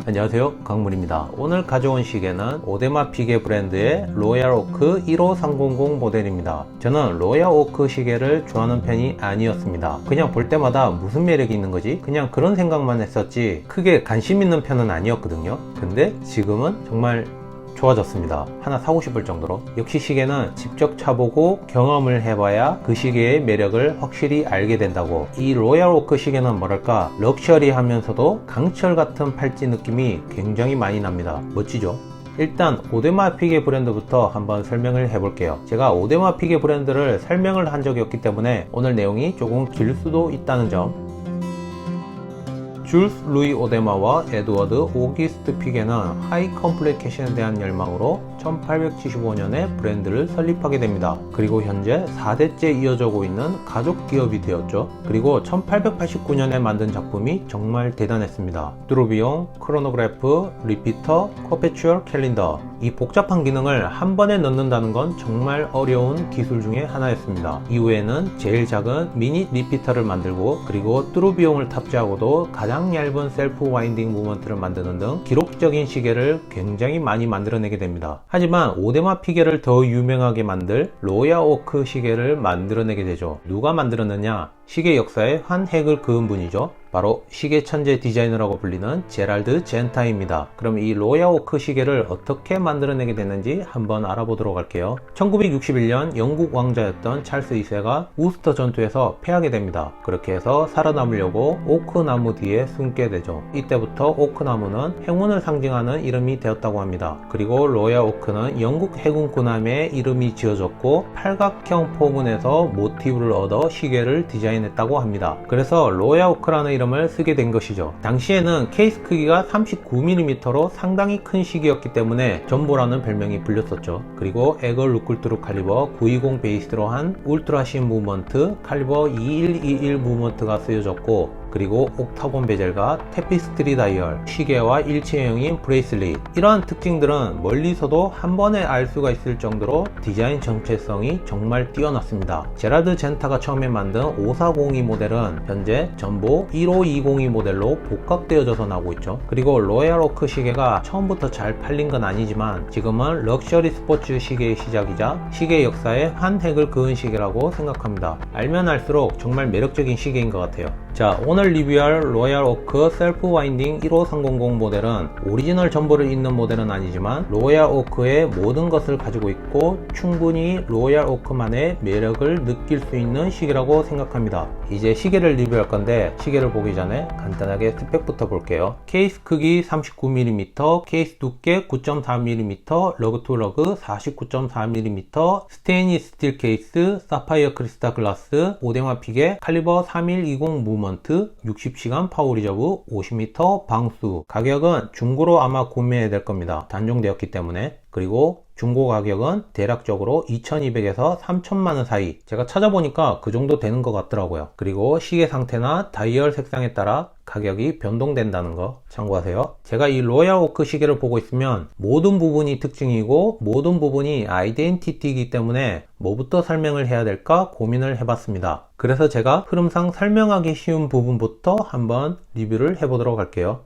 안녕하세요, 강문입니다. 오늘 가져온 시계는 오데마 피게 브랜드의 로얄오크 15300 모델입니다. 저는 로얄오크 시계를 좋아하는 편이 아니었습니다. 그냥 볼 때마다 무슨 매력이 있는 거지? 그냥 그런 생각만 했었지 크게 관심 있는 편은 아니었거든요. 근데 지금은 정말 좋아졌습니다. 하나 사고 싶을 정도로. 역시 시계는 직접 차보고 경험을 해봐야 그 시계의 매력을 확실히 알게 된다고. 이 로얄오크 시계는 뭐랄까 럭셔리하면서도 강철 같은 팔찌 느낌이 굉장히 많이 납니다. 멋지죠? 일단 오데마 피게 브랜드부터 한번 설명을 해볼게요. 제가 오데마 피게 브랜드를 설명을 한 적이 없기 때문에 오늘 내용이 조금 길 수도 있다는 점. 줄스 루이 오데마와 에드워드 오기스트 피게는 하이 컴플리케이션에 대한 열망으로 1875년에 브랜드를 설립하게 됩니다. 그리고 현재 4대째 이어져 오고 있는 가족 기업이 되었죠. 그리고 1889년에 만든 작품이 정말 대단했습니다. 뚜루비용, 크로노그래프, 리피터, 퍼페추얼 캘린더. 이 복잡한 기능을 한 번에 넣는다는 건 정말 어려운 기술 중에 하나였습니다. 이후에는 제일 작은 미니 리피터를 만들고, 그리고 뚜루비용을 탑재하고도 가장 얇은 셀프 와인딩 무브먼트를 만드는 등 기록적인 시계를 굉장히 많이 만들어내게 됩니다. 하지만 오데마 피게를 더 유명하게 만들 로얄오크 시계를 만들어내게 되죠. 누가 만들었느냐? 시계 역사에 한 획을 그은 분이죠. 바로 시계 천재 디자이너라고 불리는 제랄드 젠타입니다. 그럼 이 로얄오크 시계를 어떻게 만들어내게 됐는지 한번 알아보도록 할게요. 1961년 영국 왕자였던 찰스 2세가 우스터 전투에서 패하게 됩니다. 그렇게 해서 살아남으려고 오크나무 뒤에 숨게 되죠. 이때부터 오크나무는 행운을 상징하는 이름이 되었다고 합니다. 그리고 로얄오크는 영국 해군 군함의 이름이 지어졌고 팔각형 포문에서 모티브를 얻어 시계를 디자인했다고 합니다. 그래서 로얄오크라는 이름을 쓰게 된 것이죠. 당시에는 케이스 크기가 39mm로 상당히 큰 시계였기 때문에 전보라는 별명이 불렸었죠. 그리고 에거 루쿨트루 칼리버 920 베이스로 한 울트라신 무브먼트 칼리버 2121 무브먼트가 쓰여졌고, 그리고 옥타곤 베젤과 테피스트리 다이얼, 시계와 일체형인 브레이슬릿. 이러한 특징들은 멀리서도 한 번에 알 수가 있을 정도로 디자인 정체성이 정말 뛰어났습니다. 제라드 젠타가 처음에 만든 5402 모델은 현재 전보 15202 모델로 복각되어져서 나오고 있죠. 그리고 로얄오크 시계가 처음부터 잘 팔린 건 아니지만 지금은 럭셔리 스포츠 시계의 시작이자 시계 역사에 한 획을 그은 시계라고 생각합니다. 알면 알수록 정말 매력적인 시계인 것 같아요. 자, 오늘 리뷰할 로얄오크 셀프 와인딩 15300 모델은 오리지널 전보를 잇는 모델은 아니지만 로얄오크의 모든 것을 가지고 있고 충분히 로얄오크만의 매력을 느낄 수 있는 시계라고 생각합니다. 이제 시계를 리뷰할 건데 시계를 보기 전에 간단하게 스펙부터 볼게요. 케이스 크기 39mm, 케이스 두께 9.4mm, 러그 투 러그 49.4mm, 스테인리스 스틸 케이스, 사파이어 크리스탈 글라스, 오데마 피게, 칼리버 3120 무브먼트, 60시간 파워 리저브, 50m 방수. 가격은 중고로 아마 구매해야 될 겁니다. 단종되었기 때문에. 그리고 중고 가격은 대략적으로 2200에서 3000만원 사이. 제가 찾아보니까 그 정도 되는 것 같더라고요. 그리고 시계 상태나 다이얼 색상에 따라 가격이 변동된다는 거 참고하세요. 제가 이 로얄오크 시계를 보고 있으면 모든 부분이 특징이고 모든 부분이 아이덴티티이기 때문에 뭐부터 설명을 해야 될까 고민을 해봤습니다. 그래서 제가 흐름상 설명하기 쉬운 부분부터 한번 리뷰를 해보도록 할게요.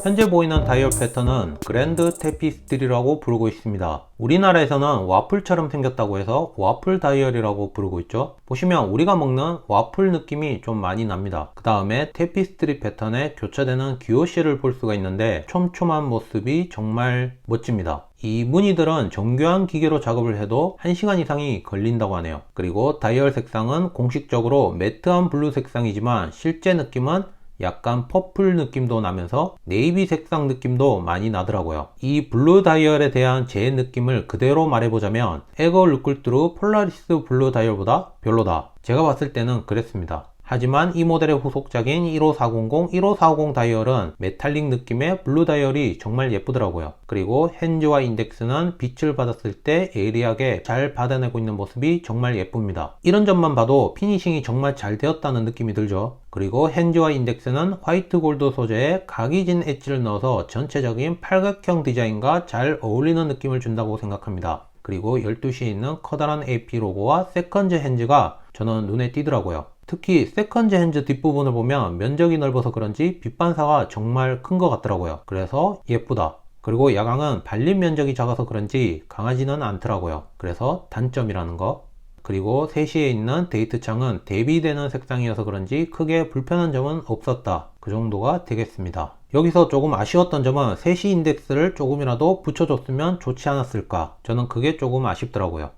현재 보이는 다이얼 패턴은 그랜드 테피스트리라고 부르고 있습니다. 우리나라에서는 와플처럼 생겼다고 해서 와플 다이얼이라고 부르고 있죠. 보시면 우리가 먹는 와플 느낌이 좀 많이 납니다. 그 다음에 테피스트리 패턴에 교차되는 기호실을 볼 수가 있는데 촘촘한 모습이 정말 멋집니다. 이 무늬들은 정교한 기계로 작업을 해도 1시간 이상이 걸린다고 하네요. 그리고 다이얼 색상은 공식적으로 매트한 블루 색상이지만 실제 느낌은 약간 퍼플 느낌도 나면서 네이비 색상 느낌도 많이 나더라고요. 이 블루 다이얼에 대한 제 느낌을 그대로 말해보자면 에거 루쿨트루 폴라리스 블루 다이얼보다 별로다. 제가 봤을 때는 그랬습니다. 하지만 이 모델의 후속작인 15400, 15450 다이얼은 메탈릭 느낌의 블루 다이얼이 정말 예쁘더라고요. 그리고 핸즈와 인덱스는 빛을 받았을 때 에이리하게 잘 받아내고 있는 모습이 정말 예쁩니다. 이런 점만 봐도 피니싱이 정말 잘 되었다는 느낌이 들죠. 그리고 핸즈와 인덱스는 화이트 골드 소재에 각이진 엣지를 넣어서 전체적인 팔각형 디자인과 잘 어울리는 느낌을 준다고 생각합니다. 그리고 12시에 있는 커다란 AP 로고와 세컨즈 핸즈가 저는 눈에 띄더라고요. 특히 세컨즈 핸즈 뒷부분을 보면 면적이 넓어서 그런지 빛 반사가 정말 큰 것 같더라고요. 그래서 예쁘다. 그리고 야광은 발림 면적이 작아서 그런지 강하지는 않더라고요. 그래서 단점이라는 거. 그리고 3시에 있는 데이트 창은 대비되는 색상이어서 그런지 크게 불편한 점은 없었다. 그 정도가 되겠습니다. 여기서 조금 아쉬웠던 점은 3시 인덱스를 조금이라도 붙여줬으면 좋지 않았을까. 저는 그게 조금 아쉽더라고요.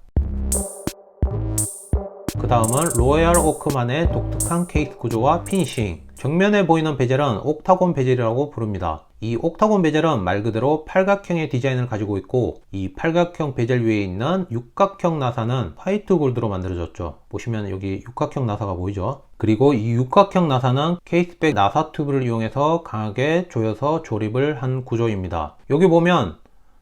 그 다음은 로얄 오크만의 독특한 케이스 구조와 피니싱. 정면에 보이는 베젤은 옥타곤 베젤이라고 부릅니다. 이 옥타곤 베젤은 말 그대로 팔각형의 디자인을 가지고 있고, 이 팔각형 베젤 위에 있는 육각형 나사는 화이트 골드로 만들어졌죠. 보시면 여기 육각형 나사가 보이죠. 그리고 이 육각형 나사는 케이스백 나사 튜브를 이용해서 강하게 조여서 조립을 한 구조입니다. 여기 보면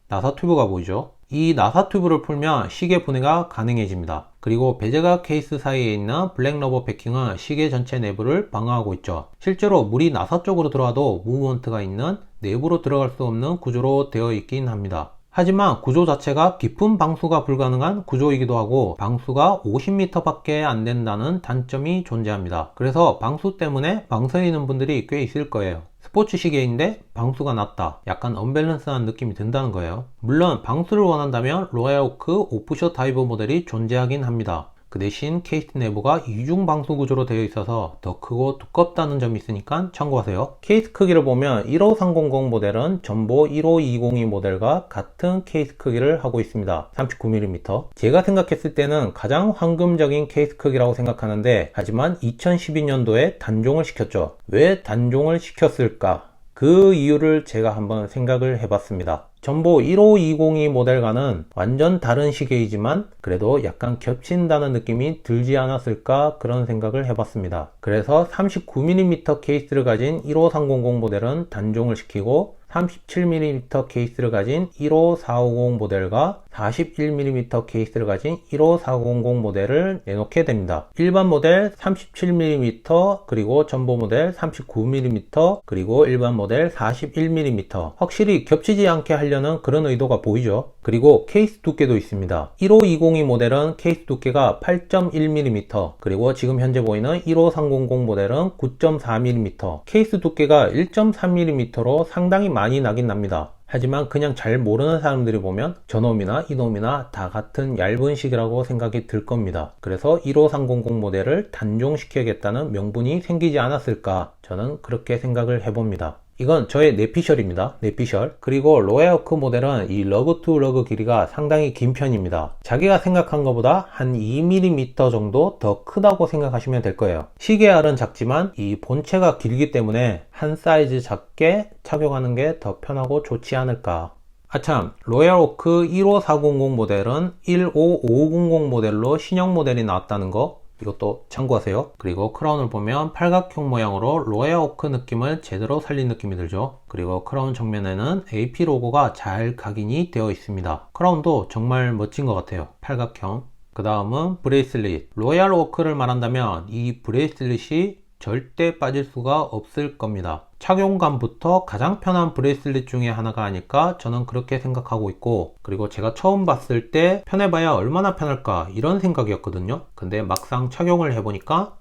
나사 튜브가 보이죠. 이 나사 튜브를 풀면 시계 분해가 가능해집니다. 그리고 베젤과 케이스 사이에 있는 블랙 러버 패킹은 시계 전체 내부를 방어하고 있죠. 실제로 물이 나사 쪽으로 들어와도 무브먼트가 있는 내부로 들어갈 수 없는 구조로 되어 있긴 합니다. 하지만 구조 자체가 깊은 방수가 불가능한 구조이기도 하고 방수가 50m 밖에 안 된다는 단점이 존재합니다. 그래서 방수 때문에 망설이는 분들이 꽤 있을 거예요. 스포츠 시계인데 방수가 낮다, 약간 언밸런스한 느낌이 든다는 거예요. 물론 방수를 원한다면 로얄 오크 오프셔 다이버 모델이 존재하긴 합니다. 그 대신 케이스 내부가 이중 방수 구조로 되어 있어서 더 크고 두껍다는 점이 있으니까 참고하세요. 케이스 크기를 보면 15300 모델은 전보 15202 모델과 같은 케이스 크기를 하고 있습니다. 39mm. 제가 생각했을 때는 가장 황금적인 케이스 크기라고 생각하는데, 하지만 2012년도에 단종을 시켰죠. 왜 단종을 시켰을까? 그 이유를 제가 한번 생각을 해봤습니다. 전보 15202 모델과는 완전 다른 시계이지만 그래도 약간 겹친다는 느낌이 들지 않았을까, 그런 생각을 해봤습니다. 그래서 39mm 케이스를 가진 15300 모델은 단종을 시키고 37mm 케이스를 가진 15450 모델과 41mm 케이스를 가진 15400 모델을 내놓게 됩니다. 일반 모델 37mm, 그리고 전보 모델 39mm, 그리고 일반 모델 41mm. 확실히 겹치지 않게 하려는 그런 의도가 보이죠. 그리고 케이스 두께도 있습니다. 15202 모델은 케이스 두께가 8.1mm, 그리고 지금 현재 보이는 15300 모델은 9.4mm. 케이스 두께가 1.3mm로 상당히 많이 나긴 납니다. 하지만 그냥 잘 모르는 사람들이 보면 저놈이나 이놈이나 다 같은 얇은 시계라고 생각이 들 겁니다. 그래서 15300 모델을 단종시켜야겠다는 명분이 생기지 않았을까, 저는 그렇게 생각을 해봅니다. 이건 저의 내피셜입니다. 내피셜. 그리고 로얄 오크 모델은 이 러그 투 러그 길이가 상당히 긴 편입니다. 자기가 생각한 것보다 한 2mm 정도 더 크다고 생각하시면 될 거예요. 시계 알은 작지만 이 본체가 길기 때문에 한 사이즈 작게 착용하는 게 더 편하고 좋지 않을까. 아참, 로얄 오크 15400 모델은 15500 모델로 신형 모델이 나왔다는 거, 이것도 참고하세요. 그리고 크라운을 보면 팔각형 모양으로 로얄 오크 느낌을 제대로 살린 느낌이 들죠. 그리고 크라운 정면에는 AP 로고가 잘 각인이 되어 있습니다. 크라운도 정말 멋진 것 같아요. 팔각형. 그 다음은 브레이슬릿. 로얄 오크를 말한다면 이 브레이슬릿이 절대 빠질 수가 없을 겁니다. 착용감부터 가장 편한 브레이슬릿 중에 하나가 아닐까, 저는 그렇게 생각하고 있고, 그리고 제가 처음 봤을 때 편해봐야 얼마나 편할까, 이런 생각이었거든요. 근데 막상 착용을 해보니까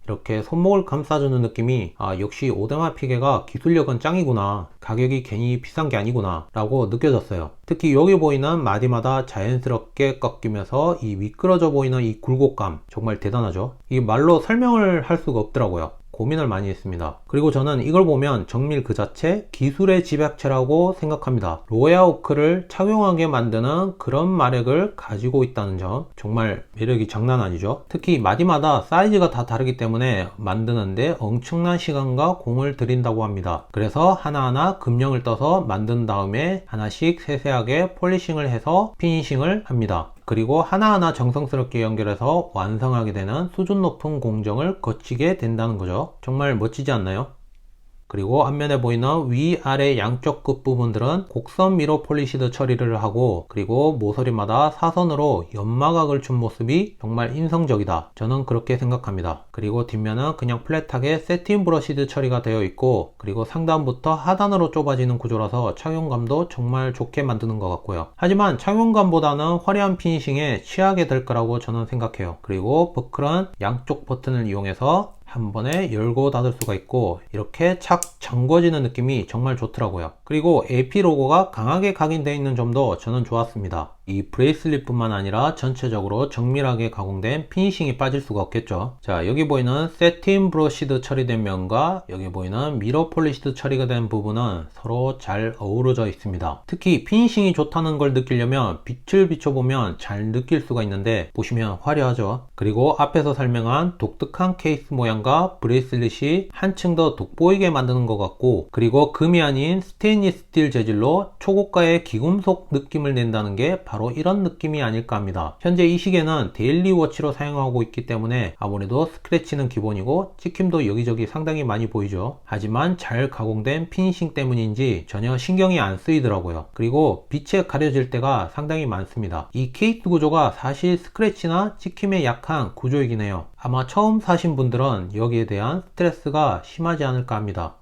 이렇게 손목을 감싸주는 느낌이, 아, 역시 오데마 피게가 기술력은 짱이구나, 가격이 괜히 비싼 게 아니구나 라고 느껴졌어요. 특히 여기 보이는 마디마다 자연스럽게 꺾이면서 이 미끄러져 보이는 이 굴곡감, 정말 대단하죠. 이 말로 설명을 할 수가 없더라고요. 고민을 많이 했습니다. 그리고 저는 이걸 보면 정밀 그 자체 기술의 집약체라고 생각합니다. 로얄 오크를 착용하게 만드는 그런 마력을 가지고 있다는 점, 정말 매력이 장난 아니죠. 특히 마디마다 사이즈가 다 다르기 때문에 만드는데 엄청난 시간과 공을 들인다고 합니다. 그래서 하나하나 금형을 떠서 만든 다음에 하나씩 세세하게 폴리싱을 해서 피니싱을 합니다. 그리고 하나하나 정성스럽게 연결해서 완성하게 되는 수준 높은 공정을 거치게 된다는 거죠. 정말 멋지지 않나요? 그리고 앞면에 보이는 위아래 양쪽 끝부분들은 곡선 미러 폴리시드 처리를 하고, 그리고 모서리마다 사선으로 연마각을 준 모습이 정말 인상적이다, 저는 그렇게 생각합니다. 그리고 뒷면은 그냥 플랫하게 세틴 브러시드 처리가 되어 있고, 그리고 상단부터 하단으로 좁아지는 구조라서 착용감도 정말 좋게 만드는 것 같고요. 하지만 착용감보다는 화려한 피니싱에 취하게 될 거라고 저는 생각해요. 그리고 버클은 양쪽 버튼을 이용해서 한 번에 열고 닫을 수가 있고, 이렇게 착 잠궈지는 느낌이 정말 좋더라고요. 그리고 AP 로고가 강하게 각인되어 있는 점도 저는 좋았습니다. 이 브레이슬릿 뿐만 아니라 전체적으로 정밀하게 가공된 피니싱이 빠질 수가 없겠죠. 자, 여기 보이는 세틴 브러시드 처리된 면과 여기 보이는 미러 폴리시드 처리가 된 부분은 서로 잘 어우러져 있습니다. 특히 피니싱이 좋다는 걸 느끼려면 빛을 비춰보면 잘 느낄 수가 있는데, 보시면 화려하죠. 그리고 앞에서 설명한 독특한 케이스 모양과 브레이슬릿이 한층 더 돋보이게 만드는 것 같고, 그리고 금이 아닌 스테인리스 스틸 재질로 초고가의 귀금속 느낌을 낸다는 게 바로 이런 느낌이 아닐까 합니다. 현재 이 시계는 데일리 워치로 사용하고 있기 때문에 아무래도 스크래치는 기본이고 찍힘도 여기저기 상당히 많이 보이죠. 하지만 잘 가공된 피니싱 때문인지 전혀 신경이 안 쓰이더라고요. 그리고 빛에 가려질 때가 상당히 많습니다. 이 케이스 구조가 사실 스크래치나 찍힘에 약한 구조이긴 해요. 아마 처음 사신 분들은 여기에 대한 스트레스가 심하지 않을까 합니다.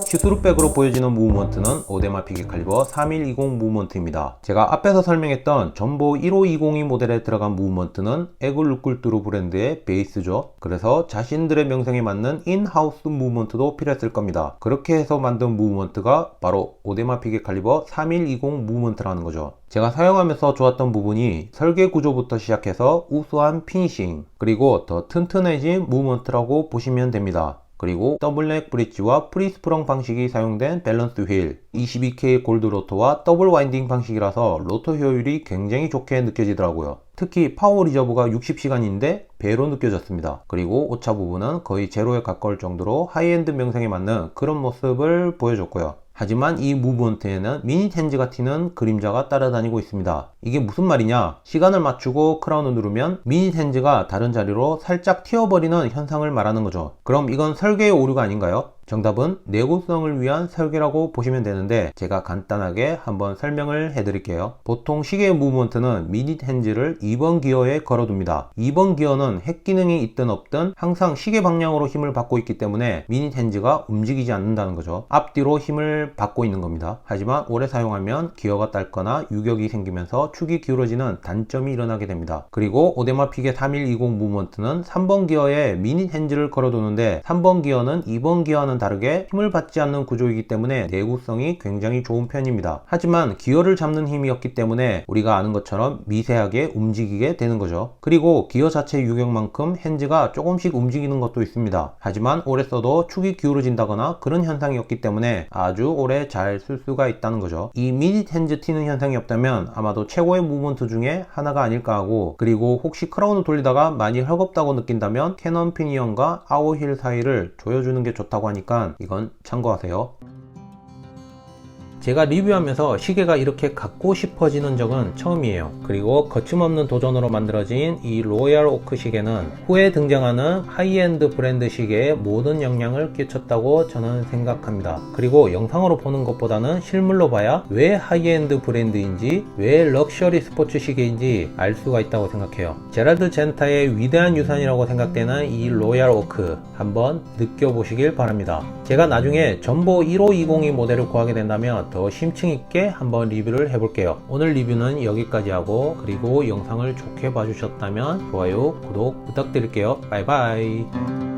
시스루백으로 보여지는 무브먼트는 오데마 피게 칼리버 3120 무브먼트입니다. 제가 앞에서 설명했던 전보 15202 모델에 들어간 무브먼트는 에글루꿀뚜루 브랜드의 베이스죠. 그래서 자신들의 명성에 맞는 인하우스 무브먼트도 필요했을 겁니다. 그렇게 해서 만든 무브먼트가 바로 오데마 피게 칼리버 3120 무브먼트라는 거죠. 제가 사용하면서 좋았던 부분이 설계 구조부터 시작해서 우수한 피니싱, 그리고 더 튼튼해진 무브먼트라고 보시면 됩니다. 그리고 더블넥 브릿지와 프리스프렁 방식이 사용된 밸런스 휠, 22K 골드 로터와 더블 와인딩 방식이라서 로터 효율이 굉장히 좋게 느껴지더라고요. 특히 파워 리저브가 60시간인데 배로 느껴졌습니다. 그리고 오차 부분은 거의 제로에 가까울 정도로 하이엔드 명성에 맞는 그런 모습을 보여줬고요. 하지만 이 무브먼트에는 미닛 핸즈가 튀는 그림자가 따라다니고 있습니다. 이게 무슨 말이냐? 시간을 맞추고 크라운을 누르면 미닛 핸즈가 다른 자리로 살짝 튀어버리는 현상을 말하는 거죠. 그럼 이건 설계의 오류가 아닌가요? 정답은 내구성을 위한 설계라고 보시면 되는데, 제가 간단하게 한번 설명을 해드릴게요. 보통 시계의 무브먼트는 미닛 핸즈를 2번 기어에 걸어둡니다. 2번 기어는 핵 기능이 있든 없든 항상 시계 방향으로 힘을 받고 있기 때문에 미닛 핸즈가 움직이지 않는다는 거죠. 앞뒤로 힘을 받고 있는 겁니다. 하지만 오래 사용하면 기어가 짧거나 유격이 생기면서 축이 기울어지는 단점이 일어나게 됩니다. 그리고 오데마 피게 3120 무브먼트는 3번 기어에 미닛 핸즈를 걸어두는데, 3번 기어는 2번 기어와는 다르게 힘을 받지 않는 구조이기 때문에 내구성이 굉장히 좋은 편입니다. 하지만 기어를 잡는 힘이었기 때문에 우리가 아는 것처럼 미세하게 움직이게 되는 거죠. 그리고 기어 자체 유격만큼 핸즈가 조금씩 움직이는 것도 있습니다. 하지만 오래 써도 축이 기울어진다거나 그런 현상이었기 때문에 아주 오래 잘 쓸 수가 있다는 거죠. 이 미닛 핸즈 튀는 현상이 없다면 아마도 최고의 무브먼트 중에 하나가 아닐까 하고, 그리고 혹시 크라운을 돌리다가 많이 헐겁다고 느낀다면 캐논 피니언과 아웃힐 사이를 조여주는 게 좋다고 하니까 이건 참고하세요. 제가 리뷰하면서 시계가 이렇게 갖고 싶어지는 적은 처음이에요. 그리고 거침없는 도전으로 만들어진 이 로얄 오크 시계는 후에 등장하는 하이엔드 브랜드 시계에 모든 영향을 끼쳤다고 저는 생각합니다. 그리고 영상으로 보는 것보다는 실물로 봐야 왜 하이엔드 브랜드인지, 왜 럭셔리 스포츠 시계인지 알 수가 있다고 생각해요. 제랄드 젠타의 위대한 유산이라고 생각되는 이 로얄 오크 한번 느껴보시길 바랍니다. 제가 나중에 전보 15202 모델을 구하게 된다면 더 심층 있게 한번 리뷰를 해볼게요. 오늘 리뷰는 여기까지 하고, 그리고 영상을 좋게 봐주셨다면 좋아요, 구독 부탁드릴게요. 바이바이.